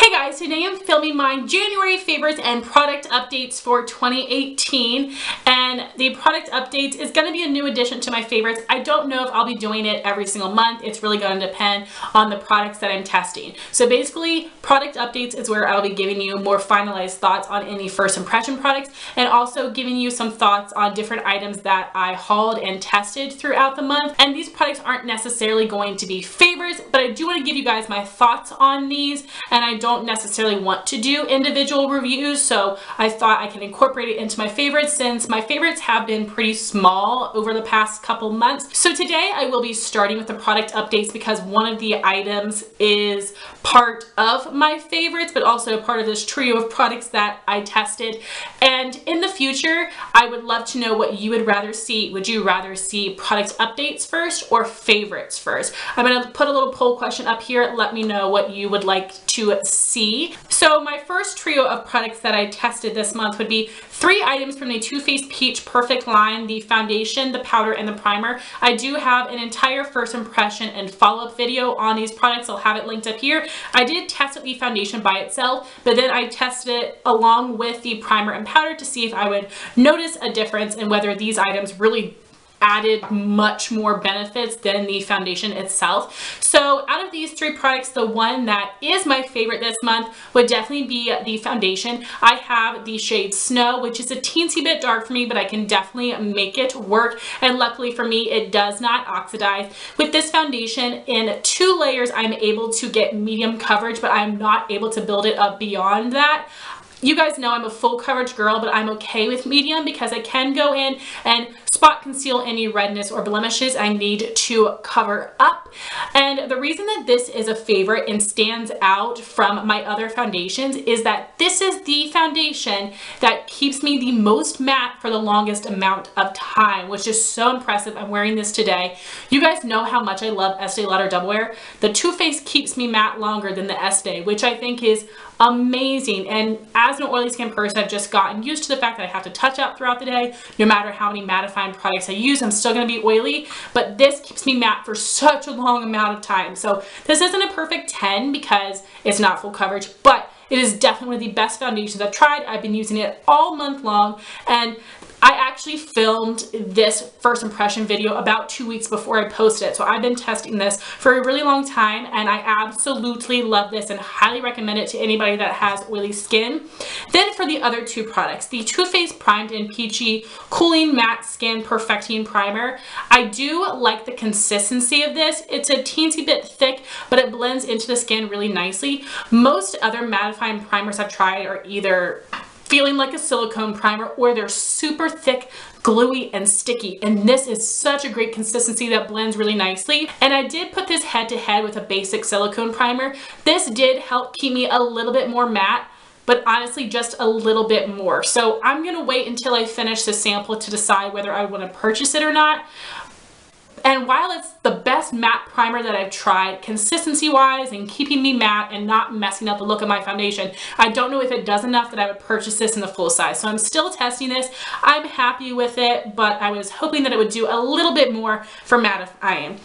Hey guys, today I'm filming my January favorites and product updates for 2018, and the product updates is going to be a new addition to my favorites. I don't know if I'll be doing it every single month. It's really going to depend on the products that I'm testing. So basically, product updates is where I'll be giving you more finalized thoughts on any first impression products, and also giving you some thoughts on different items that I hauled and tested throughout the month. And these products aren't necessarily going to be favorites, but I do want to give you guys my thoughts on these, and I don't necessarily want to do individual reviews, so I thought I can incorporate it into my favorites since my favorites have been pretty small over the past couple months. So today I will be starting with the product updates because one of the items is part of my favorites, but also part of this trio of products that I tested. And in the future, I would love to know what you would rather see. Would you rather see product updates first or favorites first? I'm going to put a little poll question up here. Let me know what you would like to see. So my first trio of products that I tested this month would be 3 items from the Too Faced Peach Perfect line: the foundation, the powder, and the primer. I do have an entire first impression and follow-up video on these products. I'll have it linked up here. I did test the foundation by itself, but then I tested it along with the primer and powder to see if I would notice a difference and whether these items really added much more benefits than the foundation itself. So out of these 3 products, the one that is my favorite this month would definitely be the foundation. I have the shade Snow, which is a teensy bit dark for me, but I can definitely make it work, and luckily for me, it does not oxidize. With this foundation in 2 layers, I'm able to get medium coverage, but I'm not able to build it up beyond that. You guys know I'm a full coverage girl, but I'm okay with medium because I can go in and spot conceal any redness or blemishes I need to cover up. And the reason that this is a favorite and stands out from my other foundations is that this is the foundation that keeps me the most matte for the longest amount of time, which is so impressive. I'm wearing this today. You guys know how much I love Estee Lauder Double Wear. The Too Faced keeps me matte longer than the Estee, which I think is amazing. And as an oily skin person, I've just gotten used to the fact that I have to touch up throughout the day. No matter how many mattifying products I use, I'm still going to be oily, but this keeps me matte for such a long amount of time. So this isn't a perfect 10 because it's not full coverage, but it is definitely one of the best foundations I've tried. I've been using it all month long, and I actually filmed this first impression video about 2 weeks before I posted it. So I've been testing this for a really long time, and I absolutely love this and highly recommend it to anybody that has oily skin. Then for the other 2 products, the Too Faced Primed and Peachy Cooling Matte Skin Perfecting Primer. I do like the consistency of this. It's a teensy bit thick, but it blends into the skin really nicely. Most other mattifying primers I've tried are either feeling like a silicone primer or they're super thick, gluey, and sticky, and this is such a great consistency that blends really nicely. And I did put this head to head with a basic silicone primer. This did help keep me a little bit more matte, but honestly just a little bit more. So I'm gonna wait until I finish the sample to decide whether I want to purchase it or not. And while it's the best matte primer that I've tried, consistency wise and keeping me matte and not messing up the look of my foundation, I don't know if it does enough that I would purchase this in the full size. So I'm still testing this. I'm happy with it, but I was hoping that it would do a little bit more for mattifying.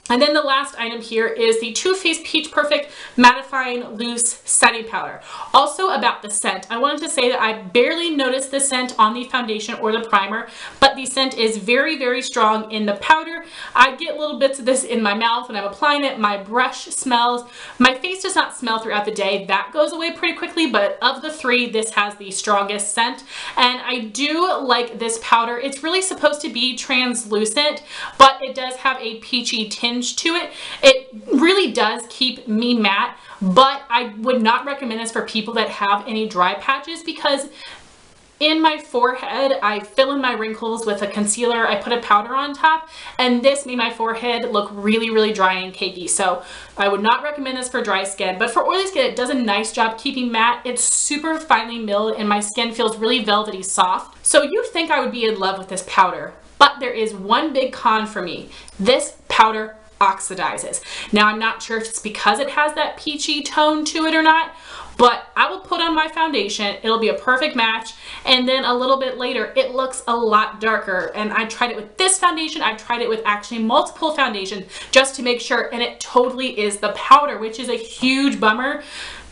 And then the last item here is the Too Faced Peach Perfect Mattifying Loose Setting Powder. Also about the scent, I wanted to say that I barely noticed the scent on the foundation or the primer, but the scent is very, very strong in the powder. I get little bits of this in my mouth when I'm applying it. My brush smells. My face does not smell throughout the day. That goes away pretty quickly, but of the 3, this has the strongest scent. And I do like this powder. It's really supposed to be translucent, but it does have a peachy tinge to it. It really does keep me matte, but I would not recommend this for people that have any dry patches because in my forehead, I fill in my wrinkles with a concealer. I put a powder on top, and this made my forehead look really, really dry and cakey. So I would not recommend this for dry skin, but for oily skin, it does a nice job keeping matte. It's super finely milled, and my skin feels really velvety soft. So you'd think I would be in love with this powder, but there is one big con for me. This powder oxidizes. Now I'm not sure if it's because it has that peachy tone to it or not, but I will put on my foundation, it'll be a perfect match, and then a little bit later it looks a lot darker. And I tried it with this foundation, I tried it with actually multiple foundations just to make sure, and it totally is the powder, which is a huge bummer.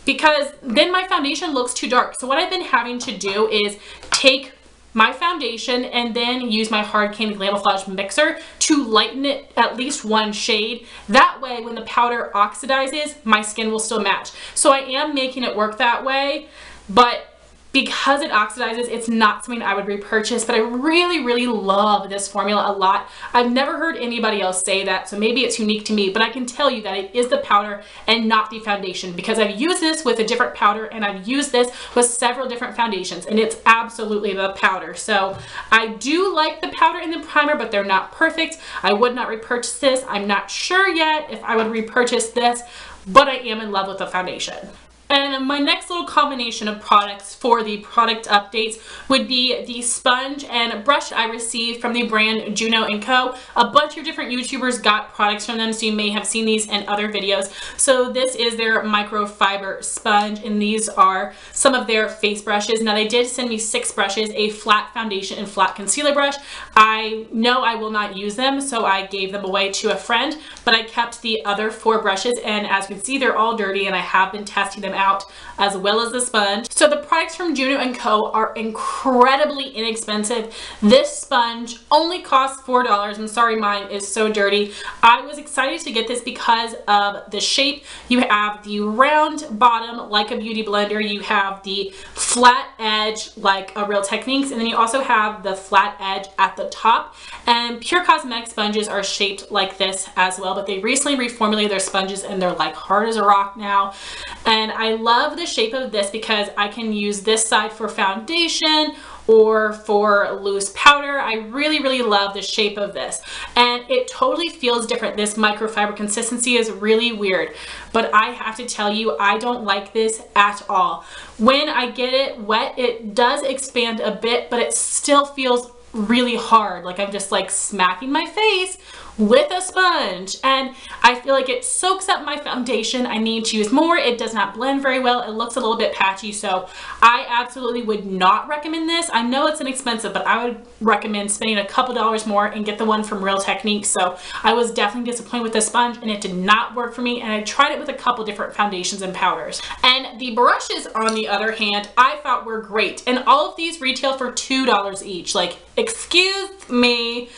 because then my foundation looks too dark. So what I've been having to do is take my foundation and then use my Hard Candy Glamouflage mixer to lighten it at least one shade. That way when the powder oxidizes, my skin will still match. So I am making it work that way, but because it oxidizes, it's not something I would repurchase, but I really, really love this formula a lot. I've never heard anybody else say that, so maybe it's unique to me, but I can tell you that it is the powder and not the foundation, because I've used this with a different powder and I've used this with several different foundations, and it's absolutely the powder. So I do like the powder and the primer, but they're not perfect. I would not repurchase this. I'm not sure yet if I would repurchase this, but I am in love with the foundation. And my next little combination of products for the product updates would be the sponge and brush I received from the brand Juno Co. A bunch of different YouTubers got products from them, so you may have seen these in other videos. So this is their microfiber sponge, and these are some of their face brushes. Now they did send me 6 brushes, a flat foundation and flat concealer brush. I know I will not use them, so I gave them away to a friend, but I kept the other 4 brushes, and as you can see, they're all dirty, and I have been testing them out as well as the sponge. So the products from Juno Co are incredibly inexpensive. This sponge only costs $4. I'm sorry, mine is so dirty. I was excited to get this because of the shape. You have the round bottom like a beauty blender, you have the flat edge like a Real Techniques, and then you also have the flat edge at the top. And Pure Cosmetic sponges are shaped like this as well, but they recently reformulated their sponges and they're like hard as a rock now. And I love the shape of this because I can use this side for foundation or for loose powder. I really, really love the shape of this. And it totally feels different. This microfiber consistency is really weird, but I have to tell you, I don't like this at all. When I get it wet, it does expand a bit, but it still feels really hard. Like I'm just like smacking my face with a sponge, and I feel like it soaks up my foundation. I need to use more. It does not blend very well. It looks a little bit patchy, so I absolutely would not recommend this. I know it's inexpensive, but I would recommend spending a couple dollars more and get the one from Real Techniques. So I was definitely disappointed with the sponge, and it did not work for me, and I tried it with a couple different foundations and powders. And the brushes, on the other hand, I thought were great, and all of these retail for $2 each. Like, excuse me.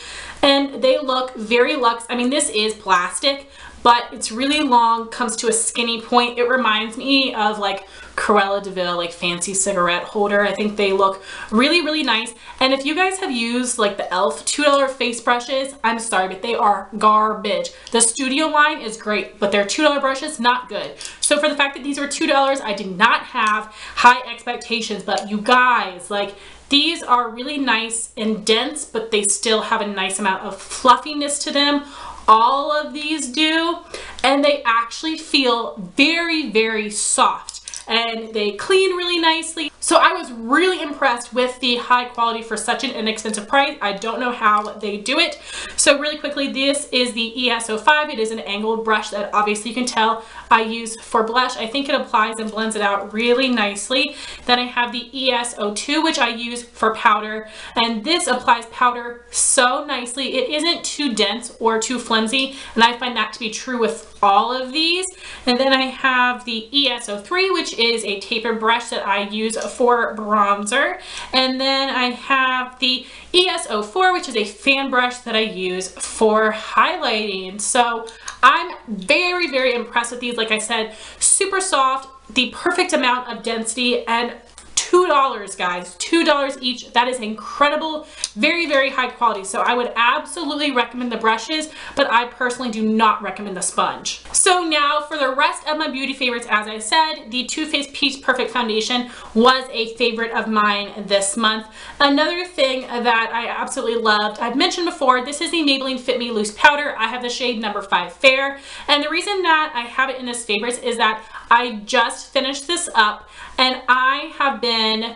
And they look very luxe. I mean, this is plastic, but it's really long, comes to a skinny point. It reminds me of like Cruella de Vil, like fancy cigarette holder. I think they look really, really nice. And if you guys have used like the e.l.f. $2 face brushes, I'm sorry, but they are garbage. The Studio line is great, but their $2 brushes, not good. So for the fact that these were $2, I did not have high expectations, but you guys, like, these are really nice and dense, but they still have a nice amount of fluffiness to them. All of these do, and they actually feel very, very soft. And they clean really nicely. So I was really impressed with the high quality for such an inexpensive price. I don't know how they do it. So really quickly, this is the ES05. It is an angled brush that obviously you can tell I use for blush. I think it applies and blends it out really nicely. Then I have the ES02, which I use for powder. And this applies powder so nicely. It isn't too dense or too flimsy. And I find that to be true with all of these. And then I have the ES03, which is a tapered brush that I use for bronzer. And then I have the ES04, which is a fan brush that I use for highlighting. So I'm very, very impressed with these. Like I said, super soft, the perfect amount of density, and $2, guys, $2 each. That is incredible. Very, very high quality. So I would absolutely recommend the brushes, but I personally do not recommend the sponge. So now for the rest of my beauty favorites, as I said, the Too Faced Peach Perfect Foundation was a favorite of mine this month. Another thing that I absolutely loved, I've mentioned before, this is the Maybelline Fit Me Loose Powder. I have the shade number 5 Fair, and the reason that I have it in this favorites is that I just finished this up, and I have been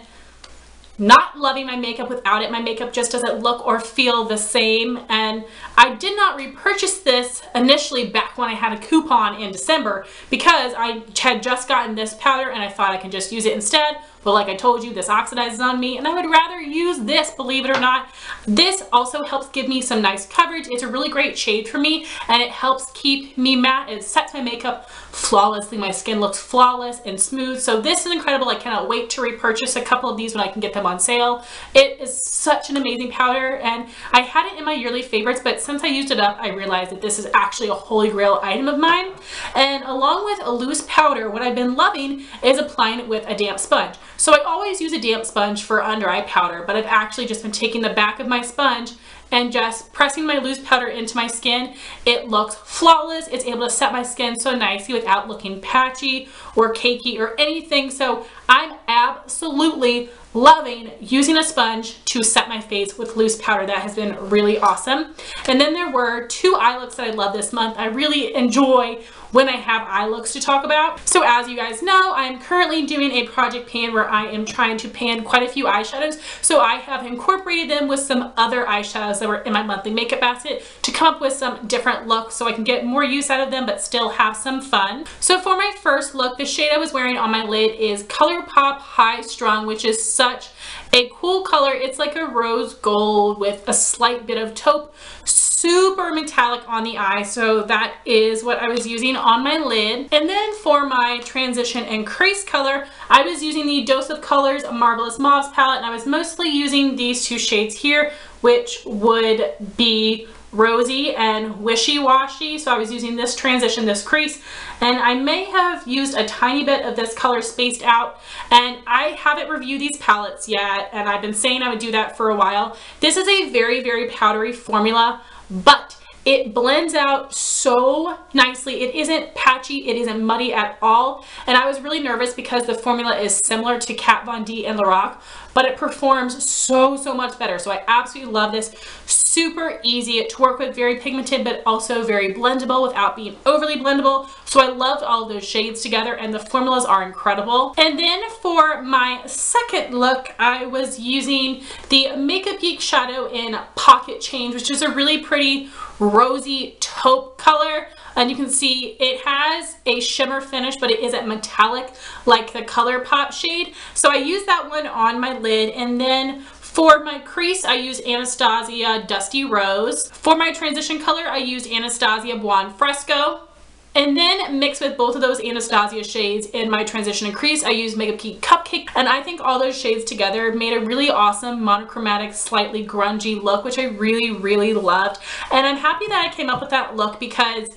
not loving my makeup without it. My makeup just doesn't look or feel the same, and I did not repurchase this initially back when I had a coupon in December because I had just gotten this powder and I thought I can just use it instead. but like I told you, this oxidizes on me and I would rather use this, believe it or not. This also helps give me some nice coverage. It's a really great shade for me and it helps keep me matte. It sets my makeup flawlessly. My skin looks flawless and smooth. So this is incredible. I cannot wait to repurchase a couple of these when I can get them on sale. It is such an amazing powder and I had it in my yearly favorites, but since I used it up, I realized that this is actually a holy grail item of mine. And along with a loose powder, what I've been loving is applying it with a damp sponge. So I always use a damp sponge for under eye powder, but I've actually just been taking the back of my sponge and just pressing my loose powder into my skin. It looks flawless. It's able to set my skin so nicely without looking patchy or cakey or anything. So I'm absolutely loving using a sponge to set my face with loose powder. That has been really awesome. And then there were 2 eye looks that I love this month. I really enjoy when I have eye looks to talk about. So as you guys know, I'm currently doing a project pan where I am trying to pan quite a few eyeshadows. So I have incorporated them with some other eyeshadows that were in my monthly makeup basket to come up with some different looks so I can get more use out of them but still have some fun. So for my first look, the shade I was wearing on my lid is ColourPop High Strung, which is such a cool color. It's like a rose gold with a slight bit of taupe, super metallic on the eye. So that is what I was using on my lid. And then for my transition and crease color, I was using the Dose of Colors Marvelous Mauves palette, and I was mostly using these 2 shades here, which would be Rosey and Wishy Washy. So I was using this transition, this crease, and I may have used a tiny bit of this color spaced out, and I haven't reviewed these palettes yet, and I've been saying I would do that for a while. This is a very, very powdery formula, but it blends out so nicely. It isn't patchy, it isn't muddy at all, and I was really nervous because the formula is similar to Kat Von D and Lorac, but it performs so much better. So I absolutely love this. Super easy to work with, very pigmented but also very blendable without being overly blendable. So I loved all of those shades together and the formulas are incredible. And then for my second look, I was using the Makeup Geek shadow in Pocket Change, which is a really pretty rosy taupe color. And you can see it has a shimmer finish, but it isn't metallic like the ColourPop shade. So I used that one on my lid. And then for my crease, I used Anastasia Dusty Rose. For my transition color, I used Anastasia Buon Fresco. And then mixed with both of those Anastasia shades in my transition and crease, I used Makeup Geek Cupcake. And I think all those shades together made a really awesome monochromatic, slightly grungy look, which I really loved. And I'm happy that I came up with that look because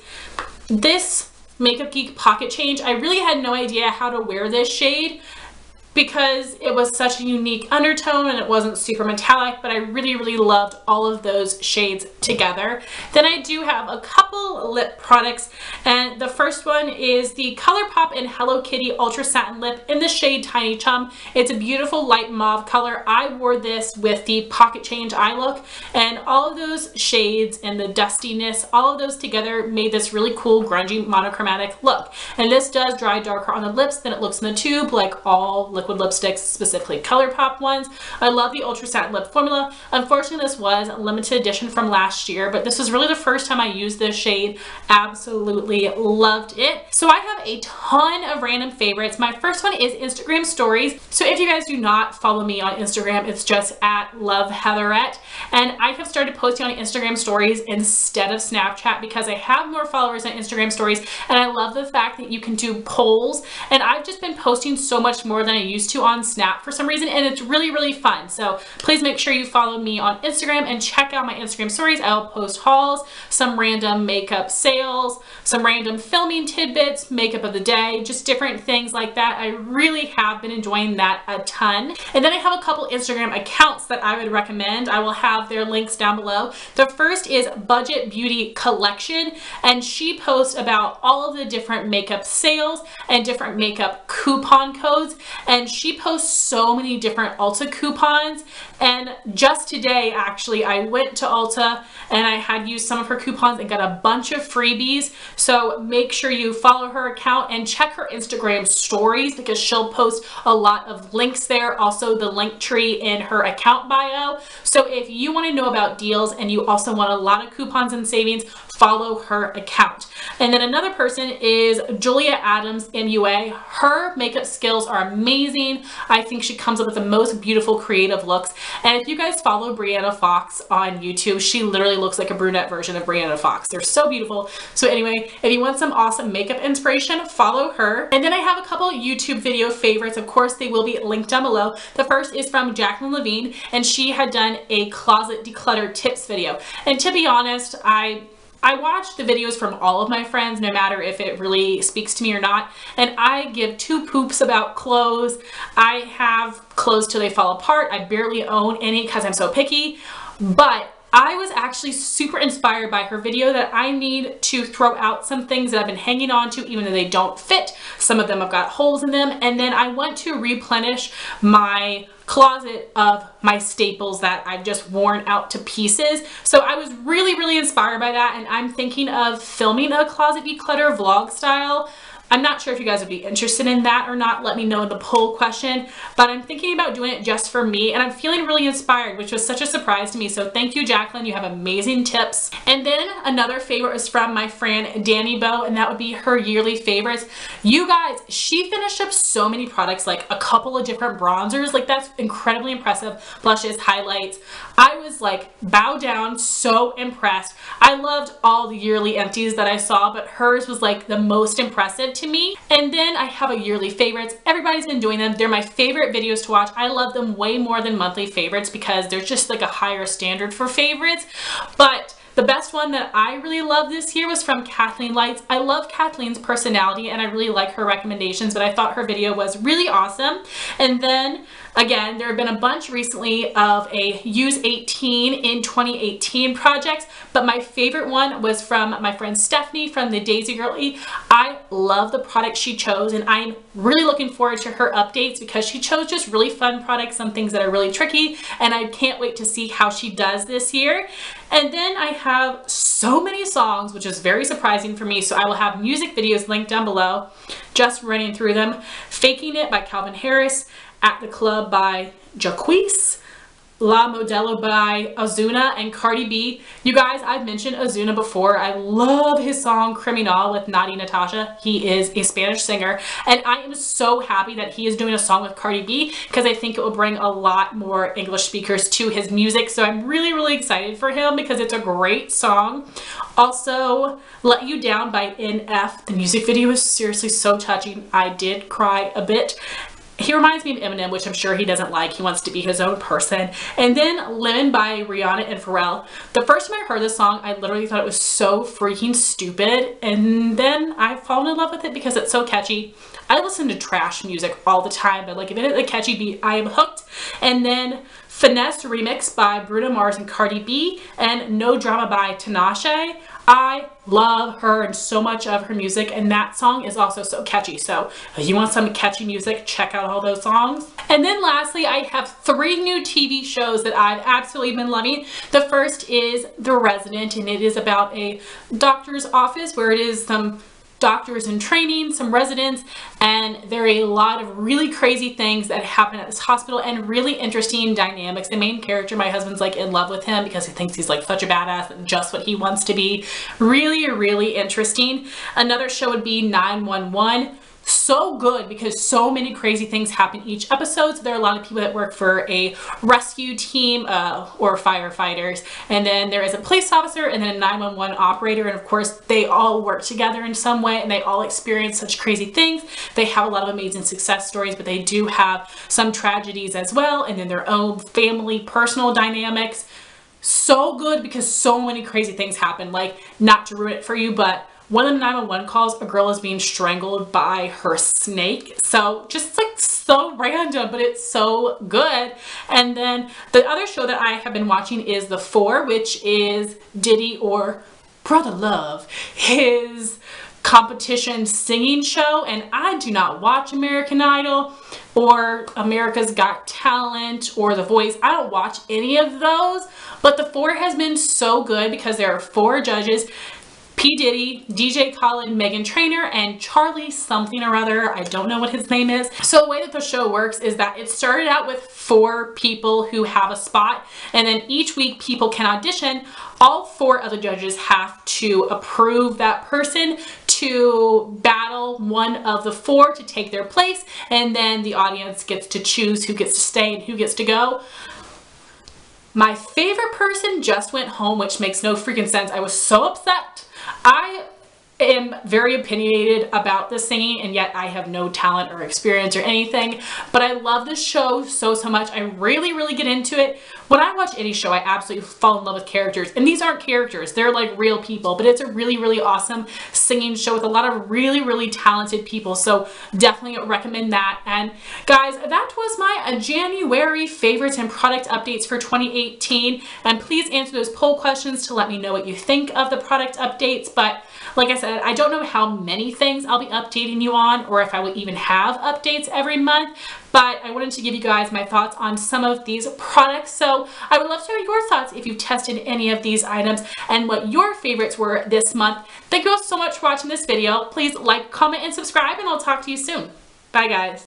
this Makeup Geek Pocket Change, I really had no idea how to wear this shade because it was such a unique undertone and it wasn't super metallic, but I really loved all of those shades together. Then I do have a couple lip products, and the first one is the ColourPop and Hello Kitty Ultra Satin Lip in the shade Tiny Chum. It's a beautiful light mauve color. I wore this with the Pocket Change eye look, and all of those shades and the dustiness, all of those together made this really cool grungy monochromatic look. And this does dry darker on the lips than it looks in the tube, like all liquid lipsticks, specifically ColourPop ones. I love the Ultra Satin Lip formula. Unfortunately, this was a limited edition from last year, but this was really the first time I used this shade. Absolutely loved it. So I have a ton of random favorites. My first one is Instagram stories. So if you guys do not follow me on Instagram, it's just at LoveHeatherette. And I have started posting on Instagram stories instead of Snapchat because I have more followers on Instagram stories, and I love the fact that you can do polls, and I've just been posting so much more than I used to on Snap for some reason, and it's really fun. So please make sure you follow me on Instagram and check out my Instagram stories. I'll post hauls, some random makeup sales, some random filming tidbits, makeup of the day, just different things like that. I really have been enjoying that a ton. And then I have a couple Instagram accounts that I would recommend. I will have their links down below. The first is Budget Beauty Collection, and she posts about all of the different makeup sales and different makeup coupon codes, and she posts so many different Ulta coupons. And just today, actually, I went to Ulta and I had used some of her coupons and got a bunch of freebies. So make sure you follow her account and check her Instagram stories because she'll post a lot of links there. Also the link tree in her account bio. So if you want to know about deals and you also want a lot of coupons and savings, follow her account. And then another person is Julia Adams MUA. Her makeup skills are amazing. I think she comes up with the most beautiful creative looks. And if you guys follow Brianna Fox on YouTube, she literally looks like a brunette version of Brianna Fox. They're so beautiful. So anyway, if you want some awesome makeup inspiration, follow her. And then I have a couple YouTube video favorites. Of course, they will be linked down below. The first is from Jacqueline Levine, and she had done a closet declutter tips video. And to be honest, I watch the videos from all of my friends, no matter if it really speaks to me or not, and I give two poops about clothes. I have clothes till they fall apart. I barely own any because I'm so picky, but I was actually super inspired by her video that I need to throw out some things that I've been hanging on to even though they don't fit. Some of them have got holes in them, and then I want to replenish my closet of my staples that I've just worn out to pieces. So I was really inspired by that, and I'm thinking of filming a closet declutter vlog style. I'm not sure if you guys would be interested in that or not. Let me know in the poll question, but I'm thinking about doing it just for me, and I'm feeling really inspired, which was such a surprise to me. So thank you, Jacqueline. You have amazing tips. And then another favorite was from my friend Danny Bo, and that would be her yearly favorites. You guys, she finished up so many products, like a couple of different bronzers. Like, that's incredibly impressive. Blushes, highlights. I was like bow down, so impressed. I loved all the yearly empties that I saw, but hers was like the most impressive to me. And then I have a yearly favorites. Everybody's been doing them. They're my favorite videos to watch. I love them way more than monthly favorites because there's just like a higher standard for favorites. But the best one that I really loved this year was from Kathleen Lights. I love Kathleen's personality and I really like her recommendations, but I thought her video was really awesome. And then again, there have been a bunch recently of a Use 18 in 2018 projects, but my favorite one was from my friend Stephanie from the Daisy Girlie. I love the product she chose, and I'm really looking forward to her updates because she chose just really fun products, some things that are really tricky, and I can't wait to see how she does this year. And then I have so many songs, which is very surprising for me, so I will have music videos linked down below, just running through them. Faking It by Calvin Harris, At the Club by Jacquees, La Modelo by Ozuna and Cardi B. You guys, I've mentioned Ozuna before. I love his song Criminal with Nadi Natasha. He is a Spanish singer, and I am so happy that he is doing a song with Cardi B because I think it will bring a lot more English speakers to his music. So I'm really excited for him because it's a great song. Also, Let You Down by NF. The music video is seriously so touching. I did cry a bit. He reminds me of Eminem, which I'm sure he doesn't like. He wants to be his own person. And then Lemon by Rihanna and Pharrell. The first time I heard this song, I literally thought it was so freaking stupid. And then I've fallen in love with it because it's so catchy. I listen to trash music all the time, but like if it is a catchy beat, I am hooked. And then Finesse Remix by Bruno Mars and Cardi B, and No Drama by Tinashe. I love her and so much of her music, and that song is also so catchy. So if you want some catchy music, check out all those songs. And then lastly, I have 3 new TV shows that I've absolutely been loving. The first is The Resident, and it is about a doctor's office where it is some doctors in training, some residents, and there are a lot of really crazy things that happen at this hospital and really interesting dynamics. The main character, my husband's like in love with him because he thinks he's like such a badass and just what he wants to be. Really interesting. Another show would be 911. So good because so many crazy things happen each episode. So there are a lot of people that work for a rescue team or firefighters, and then there is a police officer and then a 911 operator, and of course they all work together in some way and they all experience such crazy things. They have a lot of amazing success stories, but they do have some tragedies as well, and then their own family personal dynamics. So good because so many crazy things happen. Like, not to ruin it for you, but one of the 911 calls, a girl is being strangled by her snake. So just like so random, but it's so good. And then the other show that I have been watching is The Four, which is Diddy or Brother Love, his competition singing show. And I do not watch American Idol or America's Got Talent or The Voice. I don't watch any of those, but The Four has been so good because there are 4 judges. P. Diddy, DJ Khaled, Meghan Trainor, and Charlie something or other. I don't know what his name is. So the way that the show works is that it started out with 4 people who have a spot, and then each week people can audition. All 4 of the judges have to approve that person to battle one of the 4 to take their place, and then the audience gets to choose who gets to stay and who gets to go. My favorite person just went home, which makes no freaking sense. I was so upset. I am very opinionated about the singing, and yet I have no talent or experience or anything, but I love this show so much. I really get into it. When I watch any show, I absolutely fall in love with characters, and these aren't characters, they're like real people, but it's a really awesome singing show with a lot of really talented people, so definitely recommend that. And guys, that was my January favorites and product updates for 2018, and please answer those poll questions to let me know what you think of the product updates. But like I said, I don't know how many things I'll be updating you on, or if I will even have updates every month, but I wanted to give you guys my thoughts on some of these products. So I would love to hear your thoughts if you've tested any of these items and what your favorites were this month. Thank you all so much for watching this video. Please like, comment, and subscribe, and I'll talk to you soon. Bye guys.